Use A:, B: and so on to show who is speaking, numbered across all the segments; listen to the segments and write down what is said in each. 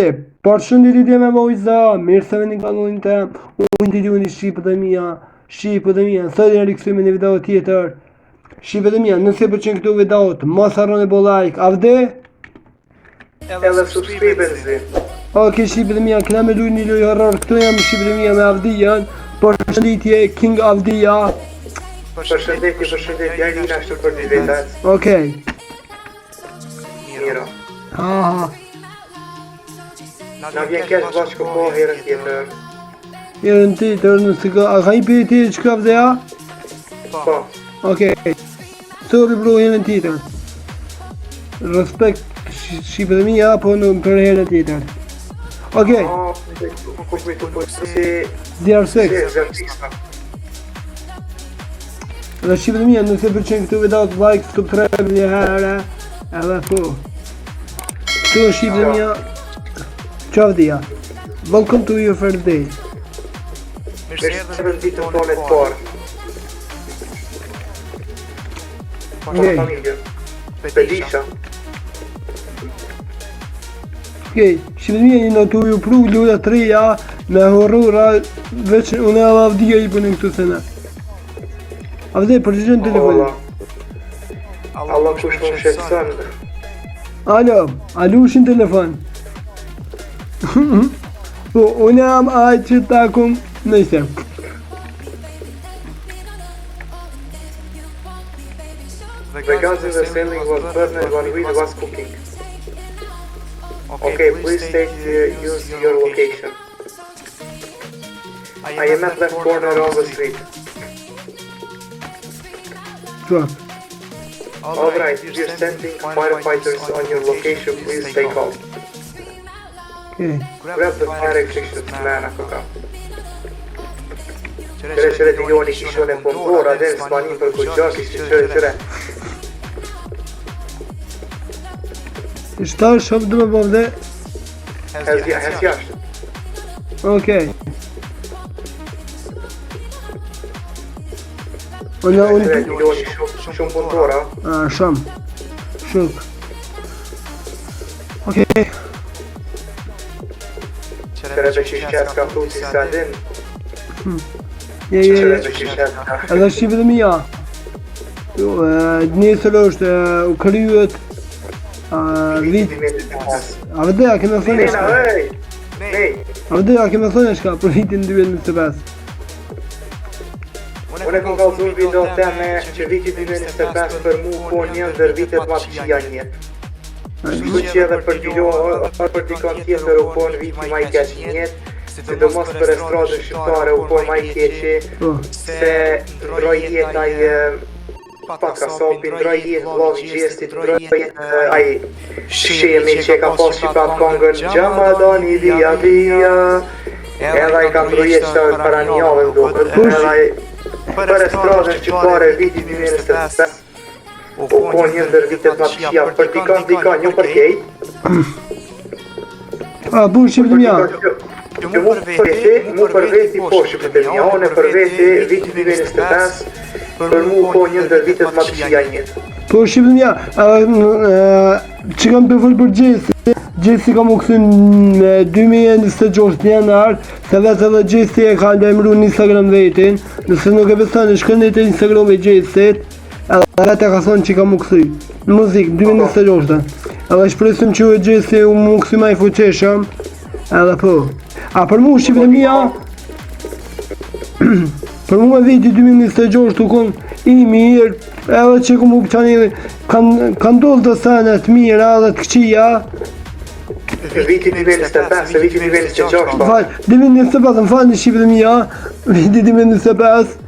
A: Përshëndetje me vojza, mirë se vini kanalin tem. Unë të një shqipët e mia, sot e rikthyer në video tjetër. Shqipët e mia, nëse pëlqen këto video, mos harroni bo like, avde?
B: Edhe subscribers.
A: Ok, shqipët e mia, këna me luajnë një lojë horror, këto jam shqipët e mia me Avdijan. Përshëndetje King Avdija.
B: Përshëndetje, Alina është për divetat.
A: Okej.
B: Miro.
A: Ha.
B: Na vjen kesh bashkë po herën tjetër.
A: Herën tjetër, nëse ka një pyetje çka Avdija?
B: Po.
A: Okej. Sorry bro, herën tjetër. Respekt shqipët e mia, po në për herën tjetër. Okej. Zjarë seks. Dhe shqipët e mia, nëse pëlqen këto video, like, subscribe një herë. Edhe po. Këto shqipët e mia. Ciao Dia. Welcome to your first day.
B: Mirë ditën tonë të parë.
A: Okej.
B: Belisha.
A: Okej, shqipët e mia një të ju pru luja 3-ja me horrora, veç unë edhe Avdija i bënin këtu sena. Avdija, përgjigjen telefonin.
B: Allah kush më shqetëson.
A: Alo, alushin telefon. Po, unë jam ajë që takum nëjse.
B: The gas in the ceiling was burned while we was cooking. Okay, please state use your location. I am at left corner of the street.
A: Sure.
B: Alright, if you're sending firefighters on your location, please stay calm.
A: Okay.
B: Grab the fire extinguishers, man, ako ka. Qëre të joni kishon e pomdora dhe në Spani për kujgjaki që qëre.
A: Shtar shof dhe me bëvde.
B: Hes jashtë.
A: Okej. Unë
B: Qëre të joni shumë pomdora.
A: Shumë. Okej.
B: Qëre të qishqes ka thu si sa din.
A: Edhe shqipët e mia. Nesër është u kryet vit. Avdija kemë thënë shka. Avdija kemë thënë shka për vitin 2025.
B: Unë e kom kalëzun video teme që viti 2025 për mu po njën dhe vitet ma të qia njët. Shku që edhe për dikon tjetër u po në viti ma i keq njët, sidomos për estradën shqiptare u po ma i keqi, se ndroj jetaj paka sopi, ndroj jetë vlog gjestit, ndroj jetë aj shemi që ka pas shqipat kongën Gjamadani via via, edhe i ka ndroj jetë që para një javë ndokët, edhe për estradën shqiptare viti 2025, u po një ndër vitet ma të qia, për dikon një për kejt.
A: Bu shqipët e mia.
B: Që mu për veti po shqipët e mia, unë për veti viti 2025, për mu po një ndër vitet ma të qia njët.
A: Po shqipët e mia, që kam të fëllë për Gjesi. Gjesi kam u kësën në 2026 janar, se vetë edhe Gjesi e ka emru në Instagram vetin, nëse nuk e beson e shkën e të Instagram e Gjesit, edhe vetë e ka thonë që ka mu kësëj në muzikë 2026. Edhe shpresim që e Gjesi u mu kësëj ma i fuqeshëm, edhe po. A për mu shqipët e mia, për mu e viti 2026 të konë i mirë, edhe që ku mu pëqani kanë ndodhë të senet mira edhe të këqia.
B: Viti 2025, viti 2026 pa.
A: Falë, 2025, më falë në shqipët e mia, viti 2025,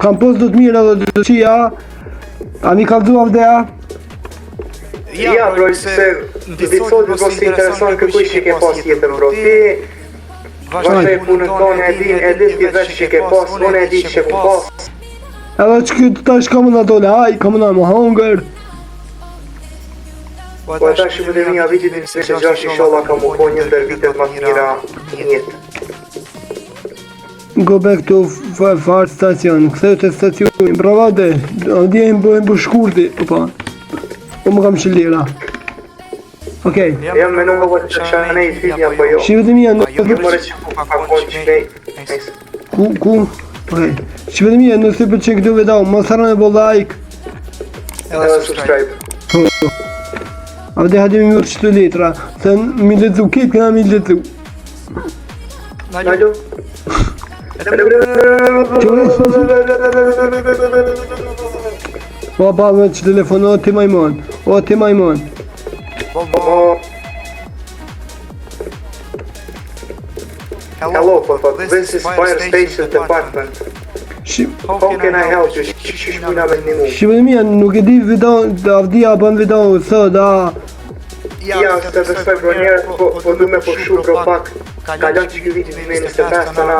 A: kam posë do të mirë edhe të këqia, a mi kalëzu Avdeja?
B: Ja, bro, se vitësot bro si intereson kërkuj që ke pas jetën, bro. Ti vazhdoj punën tonë, e din ti veç që ke pas, unë e di që ku pas.
A: Edhe që këtë tash kamë në dole, haj, kamë në më hangër.
B: Po ata shqipët e mia viti 2026 inshallah ka mu po një ndër vitet ma të mira njët.
A: Go back to far station, këtheu të stacionin, bravade, djenë bëhen për shkurti, opa. Po më kam shëllira. Okej.
B: Jam me nuk të shane i fytja po jo.
A: Shqivet e mija,
B: Jo më që ku ka konë që shnej.
A: ku? Okej. Shqivet e mija, nëse pëlqen këtë video, mos harroni bo like.
B: Edhe subscribe.
A: A vëde hajde mi mërë qëtë letra, se mi lecu ketë këna mi lecu.
B: Nalo?
A: O, pa me që telefon, o ti majmon.
B: Hello, this is Fire Station Department. How can I help you? Qysh muna me një mu?
A: Shqivet e mija, nuk e di video, avdia bën video sot,
B: Ja, se besoj për njerë, po du me përshu pro pak. Kalon që kjo vitin 2025 të na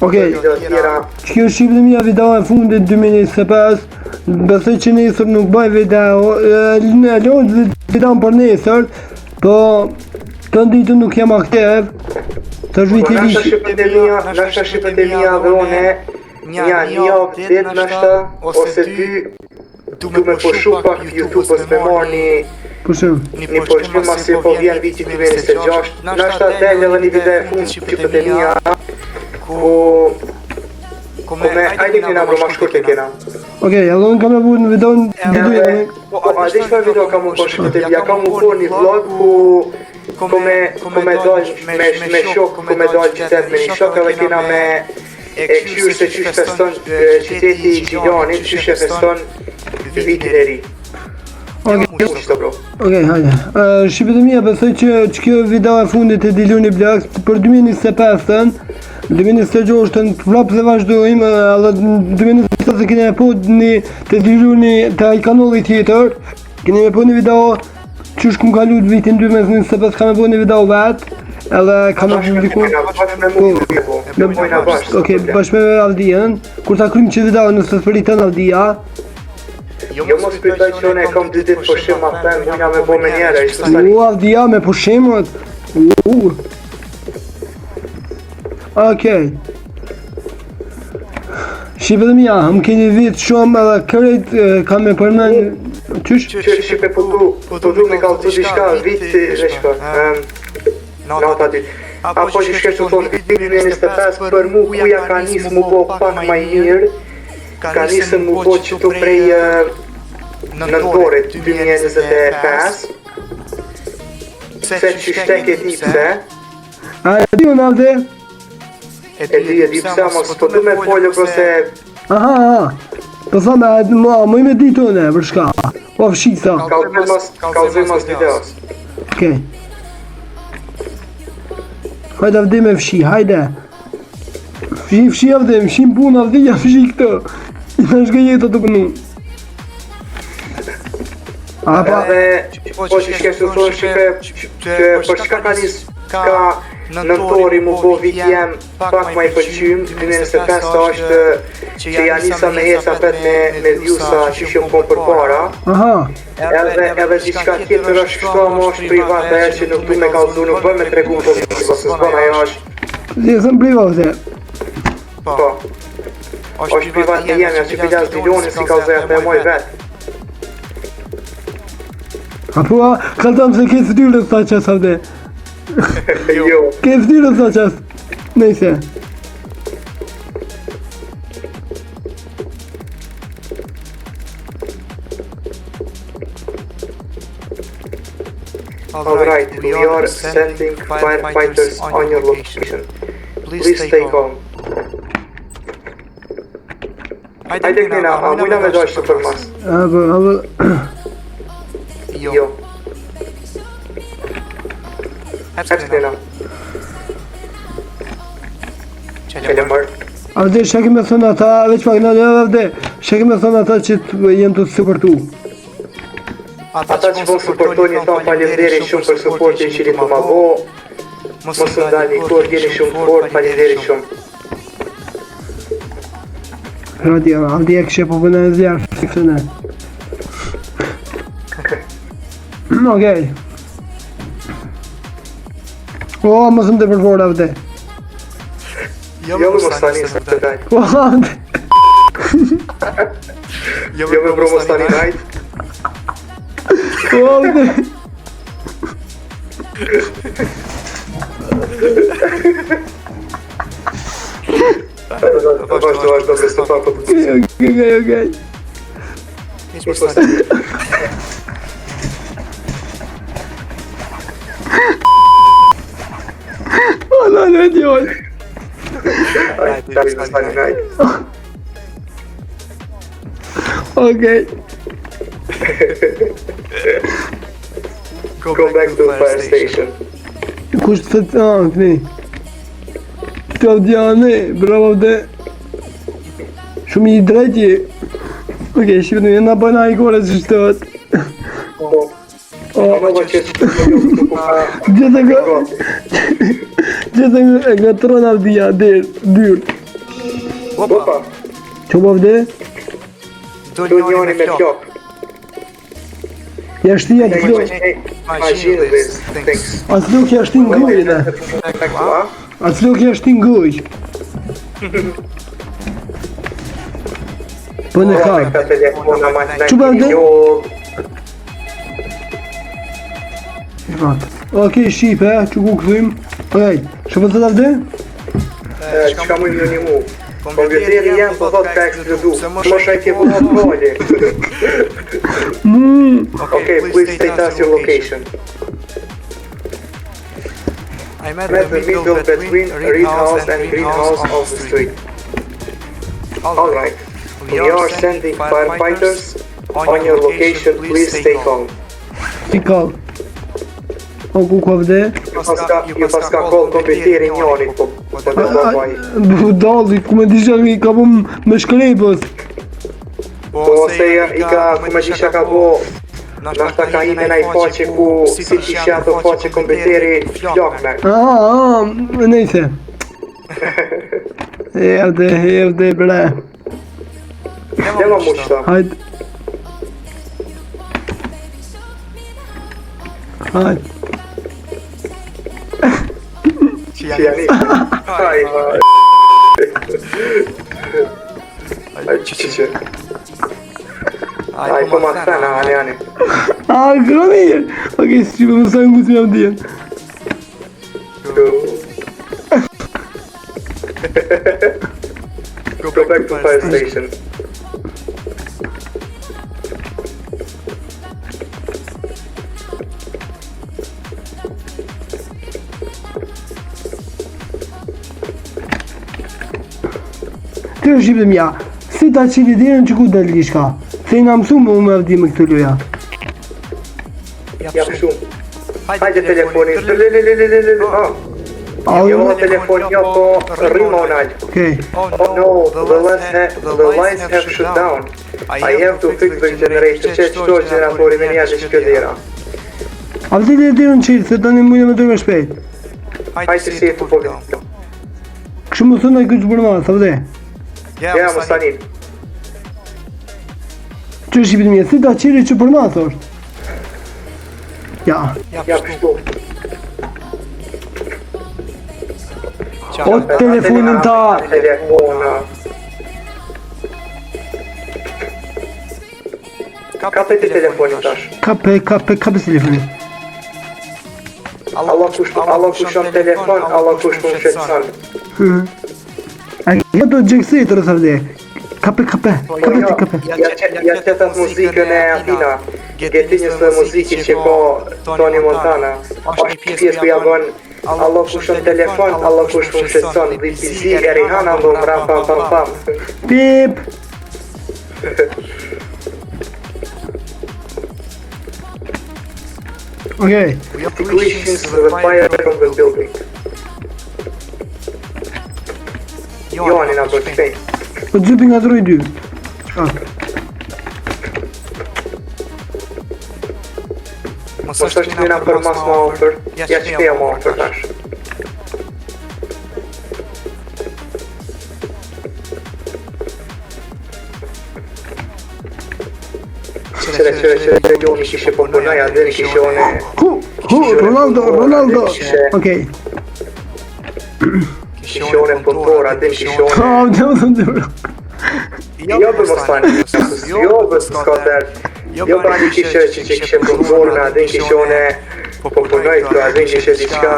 A: Okej,
B: video tjera.
A: kjo Shqivet e mija video e fundit 2025, besoj që nesër nuk bëj video, në lojnë video për nesër, po të nditë nuk jam aktiv, të
B: Po
A: zhviti
B: nasha
A: vishë.
B: shqipet e mija dhe one, një javë, dit nashta, ose dy, du me përshu pak YouTube-ës me marrë një përshkrim masi po vjen viti 2026, nashta del edhe një video e fund shqipet e mija, ku me ajde këna bro ma shkurt e kena.
A: Okej, allon kam e bu në video
B: Po, a di shfar video kam u po shqipet e mija, kam u po një vlog ku me dojnë me shok, ku me dojnë qytet me një shok edhe kena me e këshyrë se qysh feston qyteti i Gjiljanit, qysh e feston vitin e ri.
A: Okej, hajde. Shqipet e mija, besoj që kjo video e fundit e Diluni Black për 2025-ën, 2026-ën prapë se vazhdojmë, edhe 2027 kene e po një të Diluni të i kanali tjetër, kene me po një video qysh kum kalu të vitin 2025 kam e po një video vetë, edhe kam e publiku. Okej, bashkë me Aldian, kur ta krym që video nëse të përritën Aldia,
B: Jo mos pyetoj që unë e kam 2 ditë pushim atë, mujna me bo me njëre, ishte sali.
A: Aldia me pushimet. Okej. Shqipe dhe mija, më keni vit shumë edhe kërejt kam me përmen... Qysh?
B: Që shqipe po du me kalëcu diçka vit dhe shko. Nata dit. Apo që shkesh të thonë vitin 2025 për mu kuja ka njës mu bo pak maj mirë, ka njësën mu bo që të prej nëntorit 2025, se që shtek e di pse.
A: A e di unë Aldi?
B: E di pse, mos po du me folë përse...
A: Aha, po thame, më i me ditë unë, për shka? O fshisa.
B: Kalzoj mas videos.
A: Okej. Hajde avdi me fshi, hajde. Fshi avdi, fshim pun avdi, ja fshi këtë. Në shka jetë të pënu.
B: Edhe, po që shkesh të thonë shqipe, që për shka ka njësë ka nëntori mu bo vit jem pak ma i pëlqym, 2025 është që ja njësa me esa pet me vjusa që shumë po për para. Edhe diçka tjetër është kështu më është private e që nuk du me kalzu, nuk bëj me tregu të të të s'bona e është.
A: Zesën private?
B: Po. është private e jemja që piljas Diloni si kalzoja të e moj vetë.
A: Apo, kaltam se ke ftyrë sa qas avde.
B: Jo.
A: Ke ftyrë sa qas. Nejse.
B: Alright, we are sending firefighters on your location. Please stay calm. Hajde këna, a mujna me dojshtë për mas.
A: Apo...
B: Jo. Hepsë këna. Qele mërë.
A: Avde, shake me thonë ata, veç pak në dhe avde, shake me thonë ata që jenë të supportu.
B: Ata që vënë supportoni thonë falenderi shumë për supportin që li të ma bo. Mos më dali kur, jeni shumë fort, falenderi shumë.
A: Avde e kështë po përnë e zjarë, këtë në. Okej. O, mos më të përvor avde.
B: Jo me mos tani së të dajt.
A: O, avde.
B: Jo me bro mos tani dajt.
A: O, avde.
B: Vazhdo beso pa po.
A: Okej.
C: Keq për sa.
A: Valla ne diyor?
B: Ai, tani.
A: Okej.
B: Go back to the fire station.
A: Kush të këni? Të avdjane, bravo dhe. Shumë i drejtje. Okej, shqipë në bëna i kore që shtët. Gjithë nga tronë avdija, dyrë.
B: Opa,
A: Që po vde?
B: do njoni me flok.
A: Jashtia të flok.
B: Imagine this things.
A: A të flok jashtin ngoj, ne? A të flok jashtin ngoj. Po në hak. Që po vde? Okej, shqipe, që ku këthim? Okej, që po të të vde?
B: Çka më një mu? Kompjuteri jam po thot ka eksplodu. Mosha i ke vënë poli. Okay, please state us your location.
C: I'm at
B: Met the middle between Reed House and Greenhouse of the street. Alright. We are sending firefighters on your location, please stay calm.
A: Pikal. O ku ka vde?
B: Ju paska koll kompjuteri njonit, po të bëbaj.
A: Budalli, ku me disha i ka bu me shkrejpës.
B: Po se i ka, ku me disha ka bo, nashta ka ime na i faqe ku si qisha ato faqe kompjuteri flokme.
A: Nejse. Evde, bre.
B: Nema mushta.
A: Hajt. Hajt.
B: Qijani. Aj, qyqe. Aj, po ma thena, ani.
A: Kërë mirë. Okej, si që më sa ngusë me avdijen.
B: Go back to fire station.
A: Të është shqipë mja, si ta qili dirën që ku delë kishka? Se i nga mësu më me avdi me këtë loja.
B: Jap shumë. Hajde telefonin. Jo telefon, jo po rrima onaj.
A: Okej.
B: Oh no, the lines have shut down. I have to fix the generator. Që qdo generatori me njerë që dira.
A: Avdi dhe dirën qilë, se tani mujnë me dërme shpejt.
B: Hajde si e të po këtë.
A: Kështu më thënë e këtë që përma, sa vde?
B: Ja, më stanin.
A: Që është shqipë mja, si ta qili që përma, thosht? Ja.
B: Jap shumë.
A: O telefonin ta.
B: Telefona. Kape të telefonin tash.
A: Kape telefonin.
B: Allah kushton telefon, Allah kushton shqetësan.
A: Ja do gjekësi të rësavde. Kape.
B: Ja qëtët muzikën e Atina. Geti njësë muziki që po Tony Montana. Ashtë pjesë për jabon Allah kushton telefon, Allah kushton shqetësan. Dhe pizi e Rihanna ndo mra pam.
A: Pip. Okej.
B: Equations the fire from the building. Johan na bërë shpejt.
A: Po të zëpi nga droj 2.
B: Mos është këna për mas ma ofër. Ja që peja ma ofër tash. Qëre, jo një kishe po përnaj, a dhe një kishe one...
A: Ronaldo. Okej.
B: Kishe one punëtor, a dhe një kishe one...
A: Dhe më thëmë.
B: Jo për mos tani, jo për s'ka tërë. Jo pra një kishe që kishe punëzor me adin kishone po punoj këtu, adin kishe diçka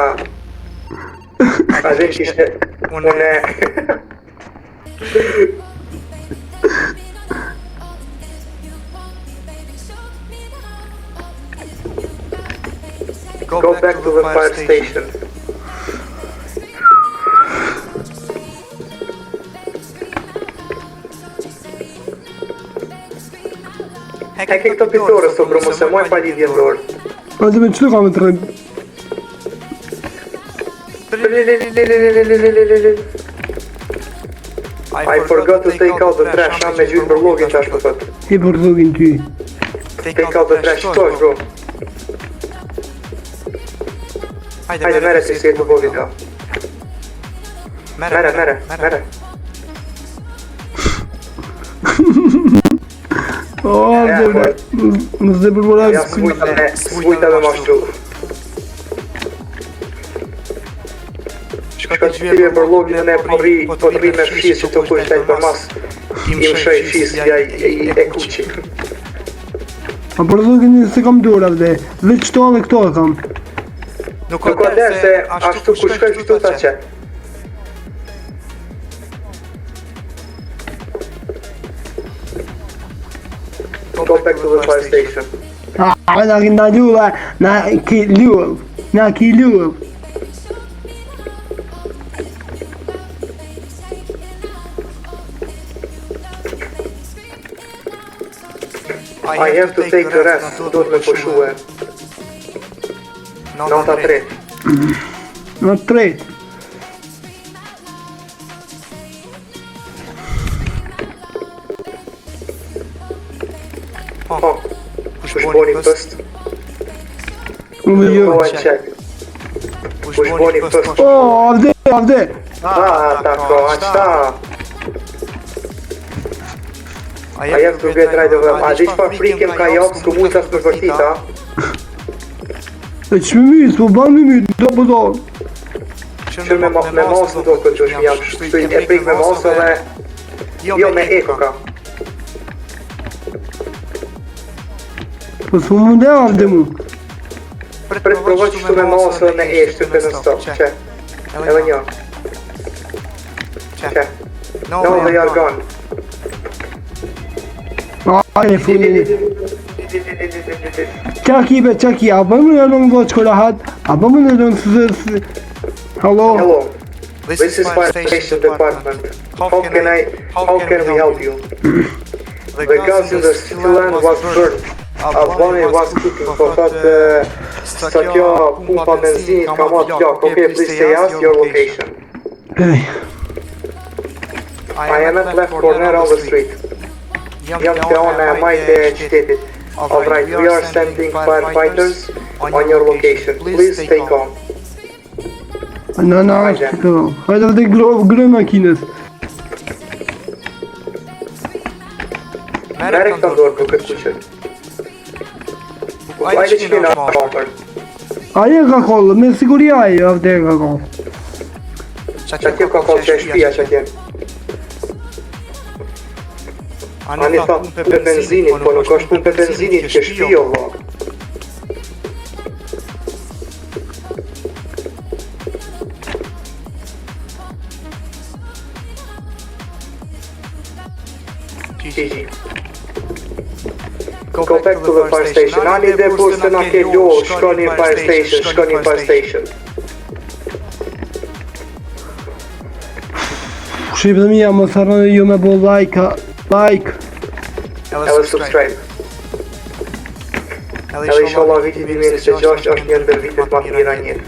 B: adin kishe une Go back to the fire station. Hek këto pitore së bro, mos e moj pa lidhje dorë.
A: A dhe me qëtë ka me të rëjmë?
B: I forgot to take out the trash, me gjyrë për login qash më thot.
A: I për dhugin ty.
B: Take out the trash, qëto është bro? Hajde mere si si e të login ka. Mere.
A: O, dhe bre, më zde përbëraj
B: Ja s'vujta me mashtru. Shka të gjyve për login e po të rri me fshis që të kush tajt për mas. Im shoj fshis ja e kuqi.
A: A për dhugin se kam dura dhe qëto dhe këto e kam.
B: Nuk o der se ashtu ku shkoj këtu ta qe. Go back to the fire station.
A: Na ljuva, na ki ljuv.
B: I have to take the rest, do të me pushue. Nota 3.
A: Në tret.
B: Po, kush boni first?
A: Unë jo.
B: Go and check. Kush boni first?
A: O, avde.
B: Tako, aqta. I have to get rid of them. A diç pa frikem ka jopë s'ku mund qas me vërtita.
A: E që më mysë, po ban më mysë, do.
B: Që me mosë do këtë që është jam shtu e prik me mosë dhe jo me eko ka.
A: Po s'u mund e avde mu.
B: Pret provoj që shtu me mosë dhe me e shtu të në stop, që. Edhe një. Që. No, they are gone.
A: Ajde, fundi. Çaki, a bëmë në nëmë do qëko rahat? A bëmë në nëmë së... Hello?
B: Hello. This is fire station department. How can we help you? The gas in the cylinder was burned. Albani was cooking, po thotë sa kjo pumpa benzinit ka marrë plak. Okay, please say us your location.
A: Hey.
B: I am at left corner of the street. Jam të onë e majtë e qytetit. Alright, we are sending firefighters on your location. Please stay calm.
A: Na, këto. Hajde dhe grë makinës.
B: Mere këta ndorë për këtë kuqet. Ajde që kena shpapër.
A: Aje ka kollë, me siguri aje, avde ka kollë.
B: Që atje ka kollë që e shpia që atje. Ani tha pumpe benzinit, po nuk është pumpe benzinit që shpio vë. Gigi. Go back to the fire station. Ani dhe burse na ke lo, shkoni fire station.
A: Shqipë dhe mija, më thërën ju me bo like.
B: Edhe subscribe. Edhe inshallah viti 2026 është një ndër vitet ma të mira njërë.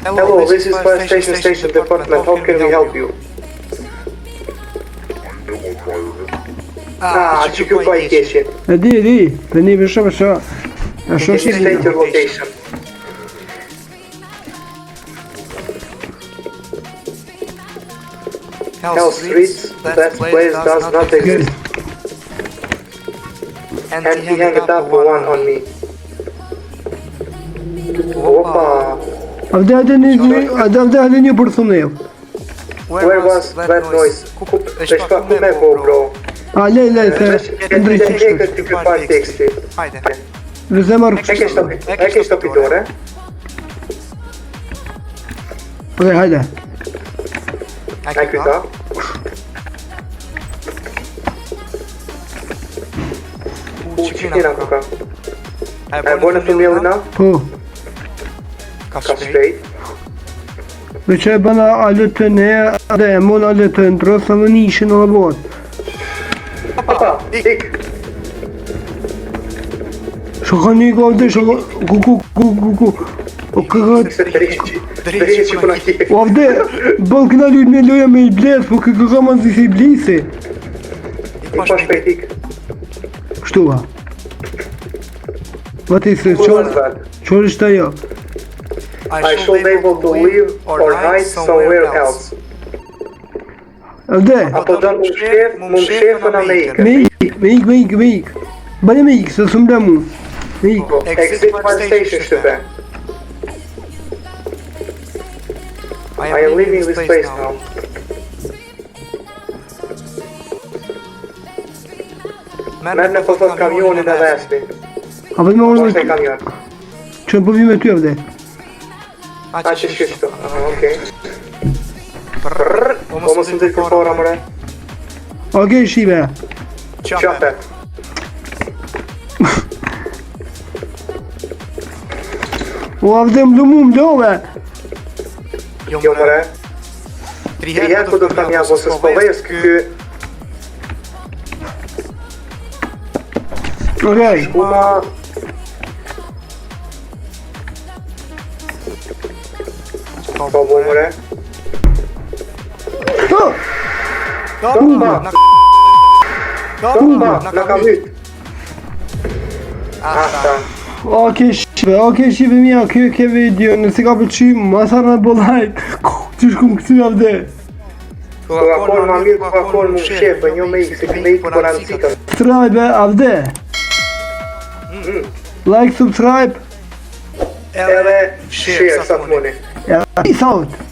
B: Hello, this is fire station department. How can we help you? Që kjo pa I keshin.
A: E di, për një për shë.
B: State your location. Hell Street, that place does not exist. And he hung it up one on me. Opa!
A: hajde një për thunev.
B: Where was that noise? Dhe shpa ku me po, bro?
A: A, lej, se ndryqim
B: E këtë të këpar teksti.
C: Hajde.
A: Dhe se marrë
B: E ke stopitore?
A: Okej, hajde.
B: E këta? Qikina ku ka? E bërë në thumbjellina?
A: Po.
C: Ka
B: Ka
C: shpejt.
B: shpejt.
A: Dhe që e bëna alët të ne, dhe e mon alët të ndrës, sa dhe nishin në bot.
B: Papa, ik.
A: Shoko një gavde, ku. O këgët.
B: Drejtë që puna kje.
A: O avde, bëllë këna lujt me loja me i bles, po këgë ma zi se i blisi.
B: Ik pa shpejt, ik.
A: Kështu va. Vati se qërë është ajo.
B: I should be able to live or hide somewhere else.
A: Avde,
B: Apo do më shef në Amerikë.
A: me ik. Bale me ik, se së mbra mu. Me ik.
B: Exit fire station shtype. I am leaving this place now. Merë në pëthot kamionin edhe espi.
A: A për me
B: Mos
A: orë
B: e kamion.
A: që po vi me ty avde.
B: A që shkishtu. Aha, okej. Po mos më ndër për fora mëre.
A: Okej, shive.
B: Qape.
A: O avde më love.
B: Jo mëre. Trihet ku do të kam ja po se s'poves kë
A: Okej.
B: kuma. Po bo mëre. Tumba. Tumba. Në kam hyt. Asta.
A: Okej, shive mija, kjo video, nëse ka përqy, masar në bolajt. Që shkum kësi avde.
B: Po ka konë ma mirë, po ka konë më shefë, një me ikë, se me ikë për ancikën.
A: Subscribe, avde. Like, subscribe.
B: Edhe share, sa të muni.
A: Peace out.